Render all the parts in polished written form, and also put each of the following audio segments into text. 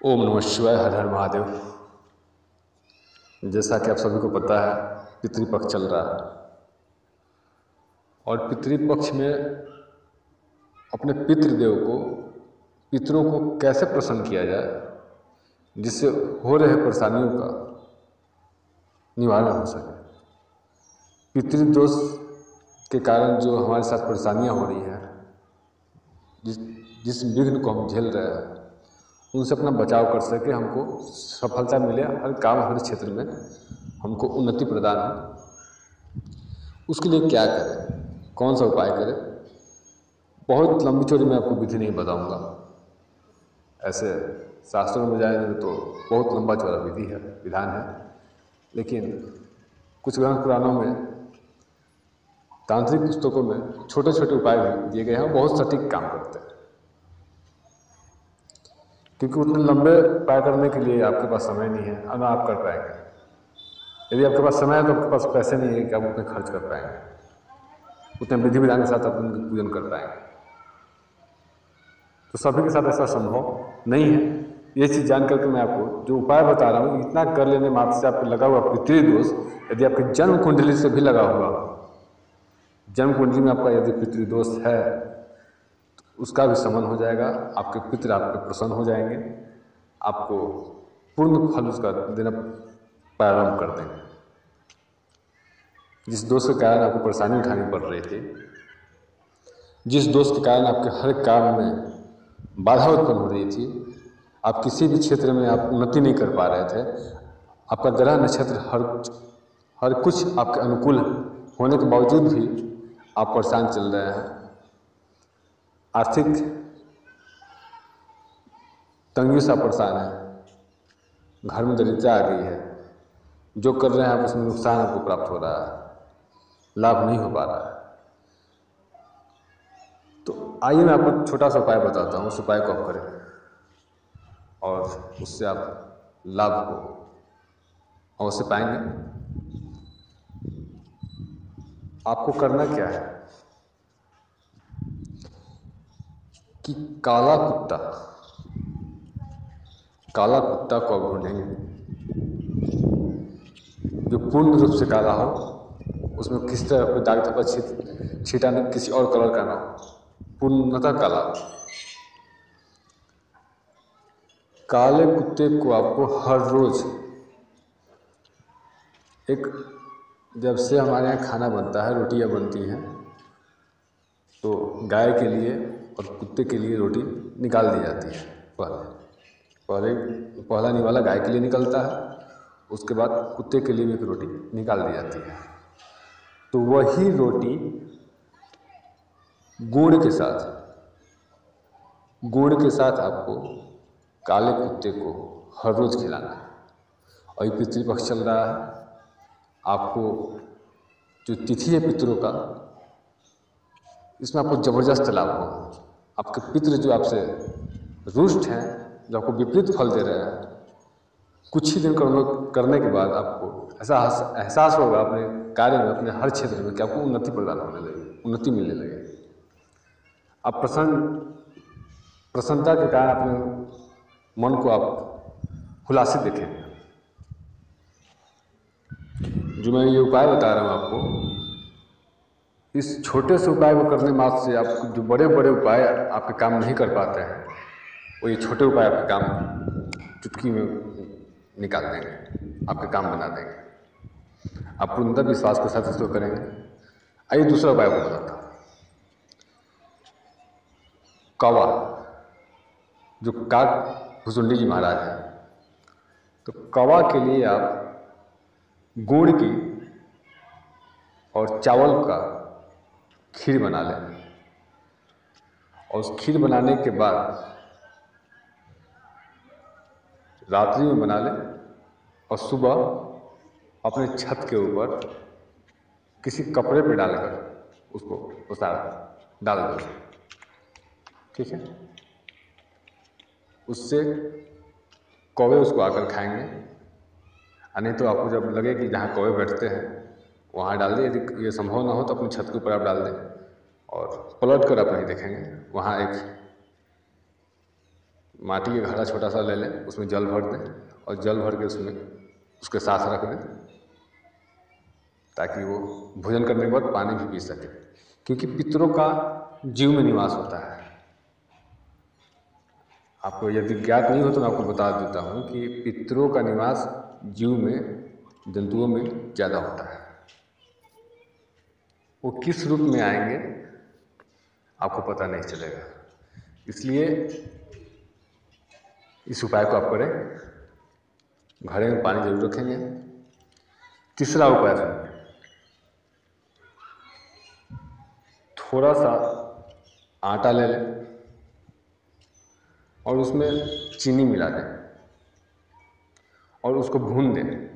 ओम नमः शिवाय। हर हर महादेव। जैसा कि आप सभी को पता है, पितृपक्ष चल रहा है और पितृपक्ष में अपने पितृदेव को, पितरों को कैसे प्रसन्न किया जाए जिससे हो रहे परेशानियों का निवारण हो सके। पितृदोष के कारण जो हमारे साथ परेशानियां हो रही हैं, जिस विघ्न को हम झेल रहे हैं, उनसे अपना बचाव कर सके, हमको सफलता मिले, हर काम हर क्षेत्र में हमको उन्नति प्रदान हो। उसके लिए क्या करें, कौन सा उपाय करें, बहुत लंबी चौड़ी मैं आपको विधि नहीं बताऊंगा। ऐसे शास्त्रों में जाएंगे तो बहुत लंबा चौड़ा विधि है, विधान है, लेकिन कुछ ग्रंथ पुराणों में, तांत्रिक पुस्तकों में छोटे छोटे उपाय भी दिए गए हैं, बहुत सटीक काम करते हैं। क्योंकि उतने लंबे उपाय करने के लिए आपके पास समय नहीं है और ना आप कर पाएंगे। यदि आपके पास समय है तो आपके पास पैसे नहीं है कि आप उतने खर्च कर पाएंगे, उतने विधि विधान के साथ आप उनका पूजन कर पाएंगे। तो सभी के साथ ऐसा संभव नहीं है। ये चीज़ जान करके मैं आपको जो उपाय बता रहा हूँ, इतना कर लेने मात्र से आपको लगा हुआ पितृदोष, यदि आपके जन्म कुंडली से भी लगा हुआ, जन्म कुंडली में आपका यदि पितृदोष है, उसका भी शमन हो जाएगा। आपके पितृ आप पे प्रसन्न हो जाएंगे, आपको पूर्ण फल उसका देना प्रारंभ कर देंगे। जिस दोष के कारण आपको परेशानी उठानी पड़ रही थी, जिस दोष के कारण आपके हर काम में बाधा उत्पन्न हो रही थी, आप किसी भी क्षेत्र में आप उन्नति नहीं कर पा रहे थे, आपका ग्रह नक्षत्र हर कुछ आपके अनुकूल होने के बावजूद भी आप परेशान चल रहे हैं, आर्थिक तंगी से परेशान है, घर में दरिद्रता आ गई है, जो कर रहे हैं आप उसमें नुकसान आपको प्राप्त हो रहा है, लाभ नहीं हो पा रहा है। तो आइए मैं आपको छोटा सा उपाय बताता हूँ, उस उपाय को आप करें और उससे आप लाभ को अवश्य पाएंगे। आपको करना क्या है कि काला कुत्ता को आप ढूंढेंगे जो पूर्ण रूप से काला हो, उसमें किसी तरह कोई दाग धब्बा छीटा नहीं, किसी और कलर का ना हो, पूर्णतः काला। काले कुत्ते को आपको हर रोज जब से हमारे यहाँ खाना बनता है, रोटियाँ बनती हैं, तो गाय के लिए और कुत्ते के लिए रोटी निकाल दी जाती है। पहला निवाला गाय के लिए निकलता है, उसके बाद कुत्ते के लिए भी एक रोटी निकाल दी जाती है। तो वही रोटी गुड़ के साथ आपको काले कुत्ते को हर रोज खिलाना है। और ये पितृपक्ष चल रहा है, आपको जो तिथि है पितरों का, इसमें आपको जबरदस्त लाभ होगा। आपके पितृ जो आपसे रुष्ट हैं, जो आपको विपरीत फल दे रहे हैं, कुछ ही दिन करने के बाद आपको ऐसा एहसास होगा अपने कार्य में, अपने हर क्षेत्र में, कि आपको उन्नति प्रदान होने लगे, उन्नति मिलने लगे। आप प्रसन्नता के कारण अपने मन को आप खुलासे देखेंगे। जो मैं ये उपाय बता रहा हूँ आपको, इस छोटे से उपाय को करने मात्र से आप जो बड़े बड़े उपाय आपके काम नहीं कर पाते हैं, वो ये छोटे उपाय आपके काम चुटकी में निकाल देंगे, आपके काम बना देंगे। आप पूर्णतः विश्वास के साथ इसको करेंगे। आइए दूसरा उपाय को बताता हूँ। कौवा, जो काक भुसुंडी जी महाराज हैं, तो कौवा के लिए आप गुड़ की और चावल का खीर बना लें, और उस खीर बनाने के बाद रात्रि में बना लें और सुबह अपने छत के ऊपर किसी कपड़े पे डालकर उसको डाल दो, ठीक है। उससे कौवे उसको आकर खाएंगे, नहीं तो आपको जब लगे कि जहाँ कौवे बैठते हैं वहाँ डाल दें। यदि ये संभव ना हो तो अपनी छत के ऊपर आप डाल दें और पलट कर आप नहीं देखेंगे, वहाँ एक माटी का घड़ा छोटा सा ले लें, उसमें जल भर दें और जल भर के उसमें उसके साथ रख दें ताकि वो भोजन करने के बाद पानी भी पी सके, क्योंकि पितरों का जीव में निवास होता है। आपको यदि ज्ञात नहीं हो तो मैं आपको बता देता हूँ कि पितरों का निवास जीव में, जंतुओं में ज़्यादा होता है। वो किस रूप में आएंगे आपको पता नहीं चलेगा, इसलिए इस उपाय को आप करें। घड़े में पानी जरूर रखेंगे। तीसरा उपाय सुनिए, थोड़ा सा आटा ले लें और उसमें चीनी मिला दें और उसको भून दें।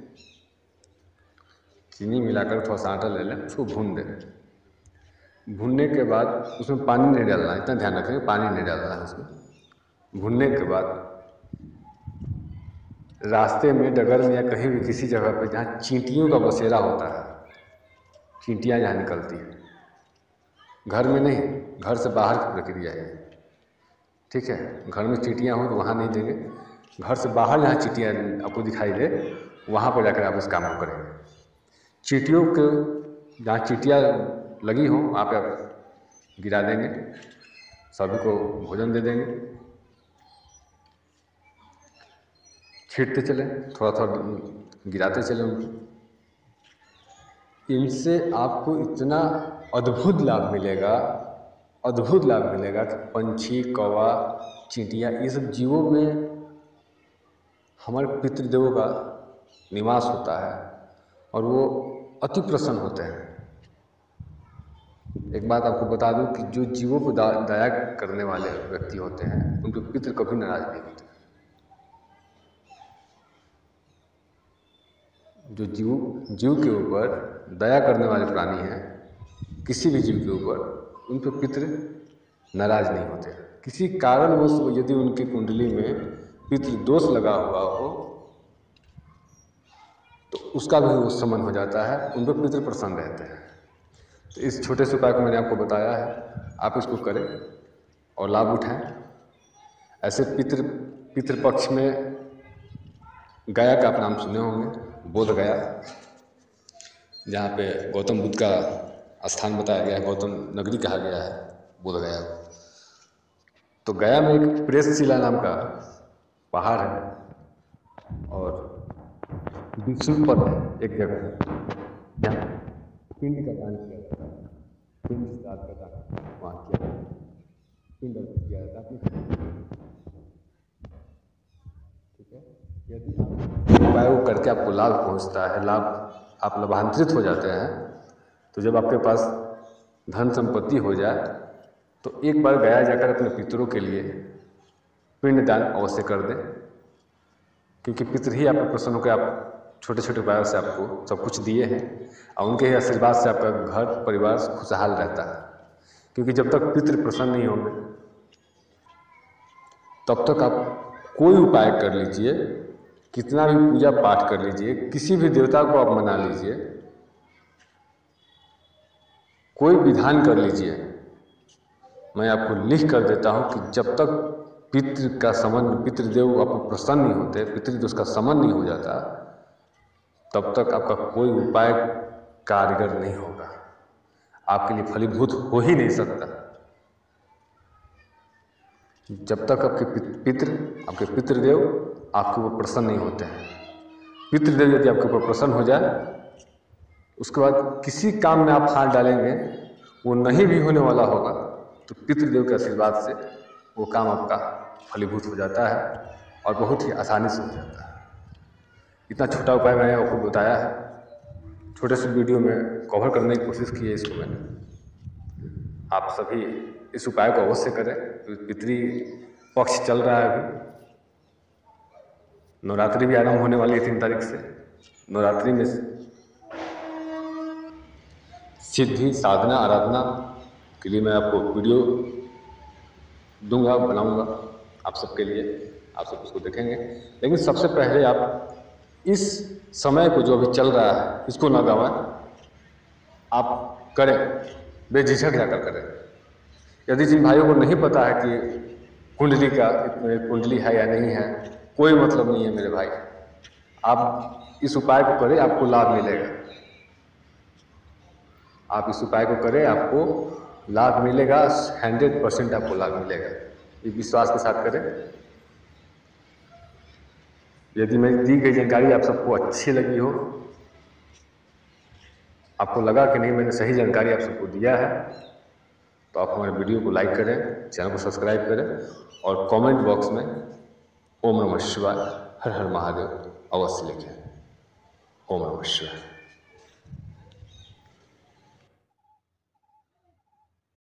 चीनी मिलाकर थोड़ा सा आटा ले लें, उसको भून दें। भूनने के बाद उसमें पानी नहीं डालना है, इतना ध्यान रखेंगे, पानी नहीं डालना है उसमें। भूनने के बाद रास्ते में, डगर में या कहीं भी किसी जगह पे जहाँ चींटियों का बसेरा होता है, चींटियाँ जहाँ निकलती हैं, घर में नहीं, घर से बाहर की प्रक्रिया है, ठीक है। घर में चींटियाँ हो तो वहाँ नहीं देंगे, घर से बाहर जहाँ चींटियाँ आपको दिखाई दे वहाँ पर जाकर आप इस काम को करेंगे। चींटियों को जहाँ चींटियाँ लगी हों वहाँ पे आप गिरा देंगे, सभी को भोजन दे देंगे। छींटते चलें, थोड़ा थोड़ा गिराते चलें उनको। इनसे आपको इतना अद्भुत लाभ मिलेगा, अद्भुत लाभ मिलेगा कि पंछी, कौवा, चींटियाँ, ये सब जीवों में हमारे पितृदेवों का निवास होता है और वो अति प्रसन्न होते हैं। एक बात आपको बता दूं कि जो जीवों को दया करने वाले व्यक्ति होते हैं उनके पितृ कभी नाराज नहीं होते। जो जीव के ऊपर दया करने वाले प्राणी हैं, किसी भी जीव के ऊपर, उन पर पितृ नाराज नहीं होते। किसी कारणवश यदि उनकी कुंडली में पितृ दोष लगा हुआ हो तो उसका भी वो शमन हो जाता है, उन पर पितृ प्रसन्न रहते हैं। तो इस छोटे से उपाय को मैंने आपको बताया है, आप इसको करें और लाभ उठाएं। ऐसे पितृपक्ष में गया का आप नाम सुने होंगे, बोध गया, जहाँ पे गौतम बुद्ध का स्थान बताया गया है, गौतम नगरी कहा गया है बोध गया। तो गया में एक प्रेसशिला नाम का पहाड़ है और विष्णु पद एक जगह है जहाँ पिंड का दान किया जाता है, पिंड श्राद्ध का दान वहाँ किया जाता है, पिंड किया जाता है। ठीक है, यदि आप उपाय को करके आपको लाभ पहुँचता है, आप लाभांतरित हो जाते हैं, तो जब आपके पास धन संपत्ति हो जाए तो एक बार गया जाकर अपने पितरों के लिए पिंड दान अवश्य कर दें, क्योंकि पितर ही आप पर प्रसन्न होकर आप छोटे छोटे उपायों से आपको सब कुछ दिए हैं और उनके ही आशीर्वाद से आपका घर परिवार खुशहाल रहता है। क्योंकि जब तक पितृ प्रसन्न नहीं होंगे तब तक आप कोई उपाय कर लीजिए, कितना भी पूजा पाठ कर लीजिए, किसी भी देवता को आप मना लीजिए, कोई विधान कर लीजिए, मैं आपको लिख कर देता हूँ कि जब तक पितृ का समन, पितृदेव आप प्रसन्न नहीं होते, पितृदोष का समन नहीं हो जाता, तब तक आपका कोई उपाय कारगर नहीं होगा, आपके लिए फलीभूत हो ही नहीं सकता। जब तक आपके पितृदेव आपके ऊपर प्रसन्न नहीं होते हैं। पितृदेव यदि आपके ऊपर प्रसन्न हो जाए, उसके बाद किसी काम में आप हाथ डालेंगे वो नहीं भी होने वाला होगा, तो पितृदेव के आशीर्वाद से वो काम आपका फलीभूत हो जाता है और बहुत ही आसानी से हो जाता है। इतना छोटा उपाय मैंने आपको बताया है, छोटे से वीडियो में कवर करने की कोशिश की है इसको मैंने। आप सभी इस उपाय को अवश्य करें। पितृ पक्ष चल रहा है अभी, नवरात्रि भी आरंभ होने वाली है 3 तारीख से। नवरात्रि में सिद्धि, साधना, आराधना के लिए मैं आपको वीडियो दूंगा, बनाऊंगा आप सबके लिए, आप सब उसको देखेंगे। लेकिन सबसे पहले आप इस समय को जो अभी चल रहा है इसको ना गवाएं, आप करें, बेझिझक जाकर करें। यदि जिन भाइयों को नहीं पता है कि कुंडली का कुंडली है या नहीं है कोई मतलब नहीं है मेरे भाई। आप इस उपाय को करें, आपको लाभ मिलेगा। आप इस उपाय को करें, आपको लाभ मिलेगा, 100% आपको लाभ मिलेगा। ये विश्वास के साथ करें। यदि मेरी दी गई जानकारी आप सबको अच्छी लगी हो, आपको लगा कि नहीं मैंने सही जानकारी आप सबको दिया है, तो आप हमारे वीडियो को लाइक करें, चैनल को सब्सक्राइब करें और कमेंट बॉक्स में ओम नमः शिवाय, हर हर महादेव अवश्य लिखें। ओम नमः शिवाय।